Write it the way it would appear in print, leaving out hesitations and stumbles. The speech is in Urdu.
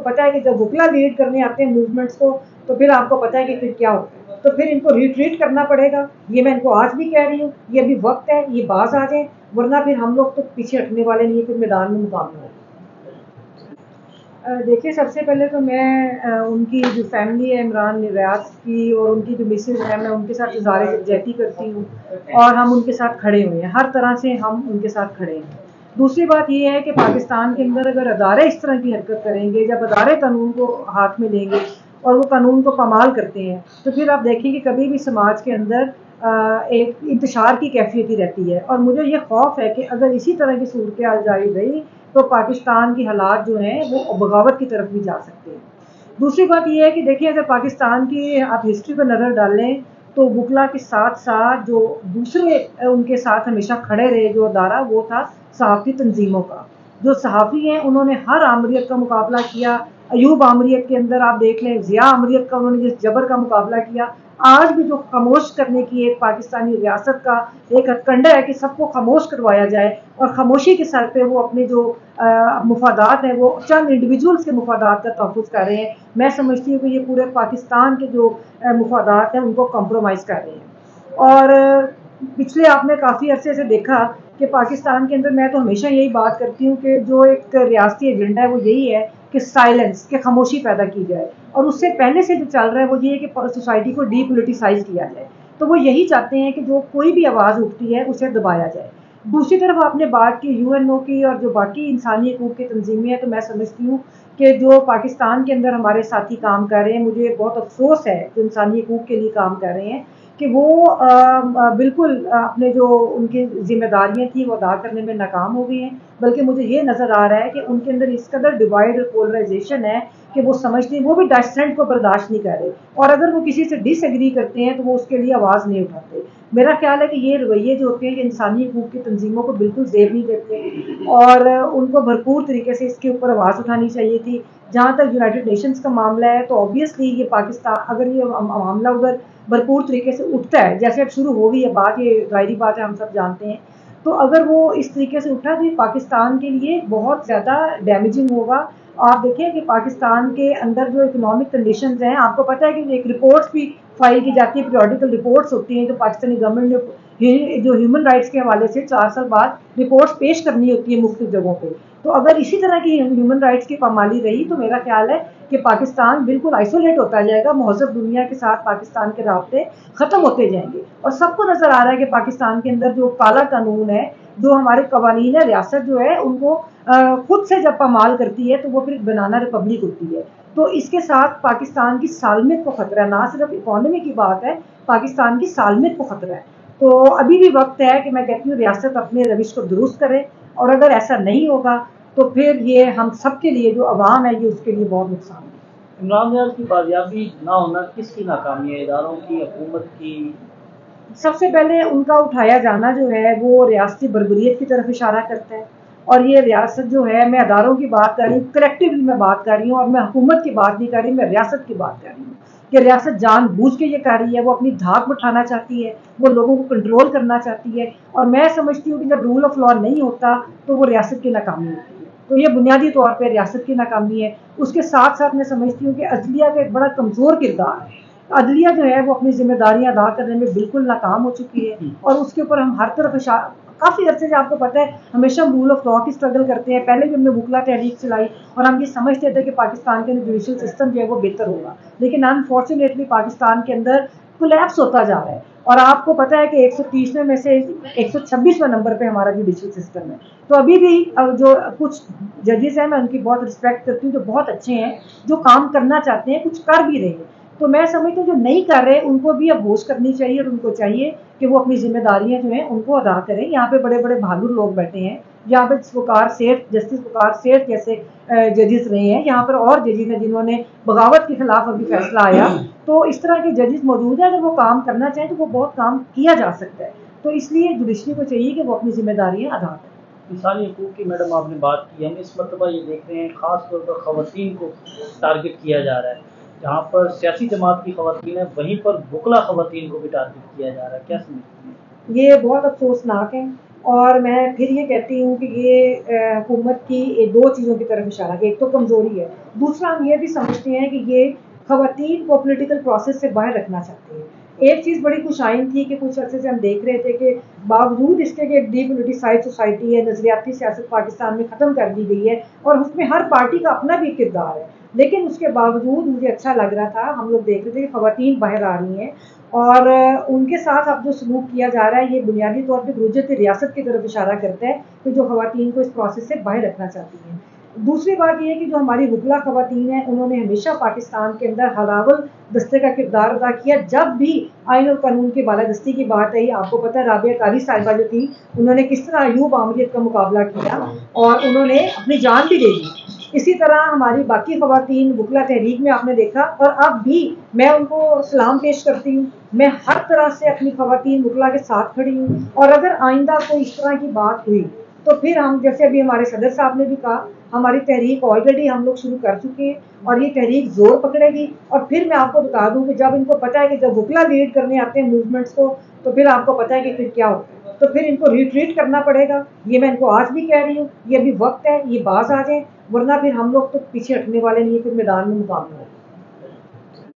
پتا ہے کہ جب وکلا لیڈ کرنے آتے ہیں موومنٹس کو تو پھر آپ کو پتا ہے کہ پھر کیا ہوتا ہے، تو پھر ان کو ریٹریٹ کرنا پڑے گا. یہ میں ان کو آج بھی کہہ رہی ہوں، یہ ابھی وقت ہے، یہ باز آ جائیں، ورنہ پھر ہم لوگ تو پیچھے ہٹنے والے نہیں، پھر میدان میں مقابلہ ہوگا. دیکھیے سب سے پہلے تو میں ان کی جو فیملی ہے عمران ریاض کی اور ان کی جو مسز ہے، میں ان کے ساتھ اظہار یکجہتی کرتی ہوں اور ہم ان کے ساتھ کھڑے ہوئے ہیں، ہر طرح سے ہم ان کے ساتھ کھڑے ہیں. دوسری بات یہ ہے کہ پاکستان کے اندر اگر ادارے اس طرح کی حرکت کریں گے، جب ادارے قانون کو ہاتھ میں لیں گے اور وہ قانون کو پامال کرتے ہیں، تو پھر آپ دیکھیں کہ کبھی بھی سماج کے اندر ایک انتشار کی کیفیت ہی رہتی ہے. اور مجھے یہ خوف ہے کہ اگر اسی طرح کی صورتحال جاری رہی تو پاکستان کی حالات جو ہیں وہ بغاوت کی طرف بھی جا سکتے ہیں. دوسری بات یہ ہے کہ دیکھیں اگر پاکستان کی آپ ہسٹری پر نظر ڈالیں تو وکلا کے ساتھ ساتھ جو دوسرے ان کے ساتھ ہمیشہ کھڑے رہے جو ادارہ، وہ تھا صحافتی تنظیموں کا. جو صحافی ہیں انہوں نے ہر آمریت کا مقابلہ کیا. ایوب آمریت کے اندر آپ دیکھ لیں، ضیاء آمریت کا انہوں نے جس جبر کا مقابلہ کیا. آج بھی جو خاموش کرنے کی ایک پاکستانی ریاست کا ایک ہتھکنڈہ ہے کہ سب کو خاموش کروایا جائے، اور خاموشی کے سر پہ وہ اپنے جو مفادات ہیں، وہ چند انڈیویجولس کے مفادات کا تحفظ کر رہے ہیں. میں سمجھتی ہوں کہ یہ پورے پاکستان کے جو مفادات ہیں ان کو کمپرومائز کر رہے ہیں. اور پچھلے آپ نے کافی عرصے سے دیکھا کہ پاکستان کے اندر، میں تو ہمیشہ یہی بات کرتی ہوں کہ جو ایک ریاستی ایجنڈا ہے وہ یہی ہے کہ سائلنس، کہ خاموشی پیدا کی جائے. اور اس سے پہلے سے جو چل رہا ہے وہ یہ ہے کہ سوسائٹی کو ڈی پولیٹیسائز کیا جائے. تو وہ یہی چاہتے ہیں کہ جو کوئی بھی آواز اٹھتی ہے اسے دبایا جائے. دوسری طرف آپ نے بات کی UN کی اور جو باقی انسانی حقوق کی تنظیمیں ہیں، تو میں سمجھتی ہوں کہ جو پاکستان کے اندر ہمارے ساتھی کام کر رہے ہیں، مجھے بہت افسوس ہے جو انسانی حقوق کے لیے کام کر رہے ہیں کہ وہ بالکل اپنے جو ان کی ذمہ داریاں تھیں وہ ادا کرنے میں ناکام ہو گئی ہیں. بلکہ مجھے یہ نظر آ رہا ہے کہ ان کے اندر اس قدر ڈیوائڈ اور پولرائزیشن ہے کہ وہ سمجھتے ہیں، وہ بھی ڈسٹینٹ کو برداشت نہیں کر رہے، اور اگر وہ کسی سے ڈس ایگری کرتے ہیں تو وہ اس کے لیے آواز نہیں اٹھاتے. میرا خیال ہے کہ یہ رویے جو ہوتے ہیں کہ انسانی حقوق کی تنظیموں کو بالکل زیب نہیں دیتے، اور ان کو بھرپور طریقے سے اس کے اوپر آواز اٹھانی چاہیے تھی. جہاں تک یونائٹڈ نیشنز کا معاملہ ہے تو آبویسلی یہ پاکستان، اگر یہ معاملہ ادھر بھرپور طریقے سے اٹھتا ہے، جیسے اب شروع ہو گئی ہے بات، یہ ظاہری بات ہے ہم سب جانتے ہیں، تو اگر وہ اس طریقے سے اٹھا تو یہ پاکستان کے لیے بہت زیادہ ڈیمیجنگ ہوگا. آپ دیکھیں کہ پاکستان کے اندر جو اکنامک کنڈیشنز ہیں، آپ کو پتہ ہے کہ ایک رپورٹس بھی فائل کی جاتی ہے، پیریوڈیکل رپورٹس ہوتی ہیں جو پاکستانی گورنمنٹ نے جو ہیومن رائٹس کے حوالے سے 4 سال بعد رپورٹس پیش کرنی ہوتی ہے مختلف جگہوں پہ. تو اگر اسی طرح کی ہیومن رائٹس کی پامالی رہی تو میرا خیال ہے کہ پاکستان بالکل آئسولیٹ ہوتا جائے گا، مہذب دنیا کے ساتھ پاکستان کے رابطے ختم ہوتے جائیں گے. اور سب کو نظر آ رہا ہے کہ پاکستان کے اندر جو کالا قانون ہے، جو ہمارے قوانین ہے، ریاست جو ہے ان کو خود سے جب پامال کرتی ہے تو وہ پھر بنانا ریپبلک ہوتی ہے. تو اس کے ساتھ پاکستان کی سالمیت کو خطرہ ہے، نہ صرف اکانومی کی بات ہے، پاکستان کی سالمیت کو خطرہ ہے. تو ابھی بھی وقت ہے کہ میں کہتی ہوں ریاست اپنے روش کو درست کرے، اور اگر ایسا نہیں ہوگا تو پھر یہ ہم سب کے لیے، جو عوام ہے، یہ اس کے لیے بہت نقصان ہے. عمران ریاض کی بازیابی نہ ہونا کس کی ناکامی ہے؟ اداروں کی، حکومت کی؟ سب سے پہلے ان کا اٹھایا جانا جو ہے وہ ریاستی بربریت کی طرف اشارہ کرتا ہے. اور یہ ریاست جو ہے، میں اداروں کی بات کر رہی ہوں، کلیکٹیولی میں بات کر رہی ہوں، اور میں حکومت کی بات نہیں کر رہی، میں ریاست کی بات کر رہی ہوں کہ ریاست جان بوجھ کے یہ کر رہی ہے، وہ اپنی دھاک بٹھانا چاہتی ہے، وہ لوگوں کو کنٹرول کرنا چاہتی ہے. اور میں سمجھتی ہوں کہ جب رول آف لا نہیں ہوتا تو وہ ریاست کی ناکامی ہوتی ہے. تو یہ بنیادی طور پہ ریاست کی ناکامی ہے. اس کے ساتھ ساتھ میں سمجھتی ہوں کہ عدلیہ کا ایک بڑا کمزور کردار ہے. عدلیہ جو ہے وہ اپنی ذمہ داریاں ادا کرنے میں بالکل ناکام ہو چکی ہے، اور اس کے اوپر ہم ہر طرف کافی عرصے سے، آپ کو پتہ ہے، ہمیشہ ہم رول آف لا کی اسٹرگل کرتے ہیں. پہلے بھی ہم نے وکلا تحریک چلائی اور ہم یہ سمجھتے تھے کہ پاکستان کے اندر جوڈیشل سسٹم جو ہے وہ بہتر ہوگا، لیکن انفارچونیٹلی پاکستان کے اندر کولیپس ہوتا جا رہا ہے. اور آپ کو پتہ ہے کہ 130 میں سے 126 نمبر پہ ہمارا جوڈیشل سسٹم ہے. تو ابھی بھی جو کچھ ججز ہیں، میں ان کی بہت رسپیکٹ کرتی ہوں، جو بہت اچھے ہیں، جو کام کرنا چاہتے ہیں، کچھ کر بھی رہے ہیں. تو میں سمجھتی ہوں جو نہیں کر رہے ان کو بھی اب ہوش کرنی چاہیے، اور ان کو چاہیے کہ وہ اپنی ذمہ داریاں جو ہیں ان کو ادا کریں. یہاں پہ بڑے بڑے بہادر لوگ بیٹھے ہیں، یہاں پہ جسٹس وقار سیٹھ جیسے ججز رہے ہیں، یہاں پر اور ججز ہیں جنہوں نے بغاوت کے خلاف ابھی فیصلہ آیا. تو اس طرح کے ججز موجود ہیں، اگر وہ کام کرنا چاہیں تو وہ بہت کام کیا جا سکتا ہے. تو اس لیے جوڈیشری کو چاہیے کہ وہ اپنی ذمہ داریاں ادا کریں. انسانی حقوق کی میڈم آپ نے بات کی، ہم اس مرتبہ یہ دیکھ رہے ہیں خاص طور پر خواتین کو ٹارگٹ کیا جا رہا ہے. جہاں پر سیاسی جماعت کی خواتین ہیں وہیں پر وکلا خواتین کو بھی ٹارگٹ کیا جا رہا ہے. کیا سمجھتے ہیں؟ یہ بہت افسوسناک ہے. اور میں پھر یہ کہتی ہوں کہ یہ حکومت کی دو چیزوں کی طرف اشارہ کہ ایک تو کمزوری ہے، دوسرا ہم یہ بھی سمجھتے ہیں کہ یہ خواتین کو پولیٹیکل پروسیس سے باہر رکھنا چاہتے ہیں۔ ایک چیز بڑی خوش آئند تھی کہ کچھ عرصے سے ہم دیکھ رہے تھے کہ باوجود اس کے کہ ڈی پولیٹیسائز سوسائٹی ہے، نظریاتی سیاست پاکستان میں ختم کر دی گئی ہے اور اس میں ہر پارٹی کا اپنا بھی کردار ہے، لیکن اس کے باوجود مجھے اچھا لگ رہا تھا، ہم لوگ دیکھ رہے تھے کہ خواتین باہر آ رہی ہیں اور ان کے ساتھ اب جو سلوک کیا جا رہا ہے یہ بنیادی طور پہ گروجت ریاست کی طرف اشارہ کرتا ہے کہ جو خواتین کو اس پروسیس سے باہر رکھنا چاہتی ہیں۔ دوسری بات یہ ہے کہ جو ہماری وکلا خواتین ہیں انہوں نے ہمیشہ پاکستان کے اندر حلاول دستے کا کردار ادا کیا، جب بھی آئین اور قانون کی بالادستی کی بات آئی، آپ کو پتہ ہے رابعہ قاری صاحبہ جو تھی انہوں نے کس طرح ایوب آمریت کا مقابلہ کیا اور انہوں نے اپنی جان بھی دے دی۔ اسی طرح ہماری باقی خواتین وکلا تحریک میں آپ نے دیکھا، اور اب بھی میں ان کو سلام پیش کرتی ہوں، میں ہر طرح سے اپنی خواتین وکلا کے ساتھ کھڑی ہوں، اور اگر آئندہ کوئی اس طرح کی بات ہوئی تو پھر ہم جیسے ابھی ہمارے صدر صاحب نے بھی کہا ہماری تحریک آلریڈی ہم لوگ شروع کر چکے ہیں اور یہ تحریک زور پکڑے گی، اور پھر میں آپ کو بتا دوں کہ جب ان کو پتہ ہے کہ جب وکلا لیڈ کرنے آتے ہیں موومنٹس کو تو پھر آپ کو پتہ ہے کہ پھر کیا ہوتا ہے، تو پھر ان کو ریٹریٹ کرنا پڑے گا، یہ میں ان کو آج بھی کہہ رہی ہوں، یہ ابھی وقت ہے، یہ باز آ جائیں ورنہ پھر ہم لوگ تو پیچھے ہٹنے والے نہیں، پھر میدان میں مقابلہ ہوگا۔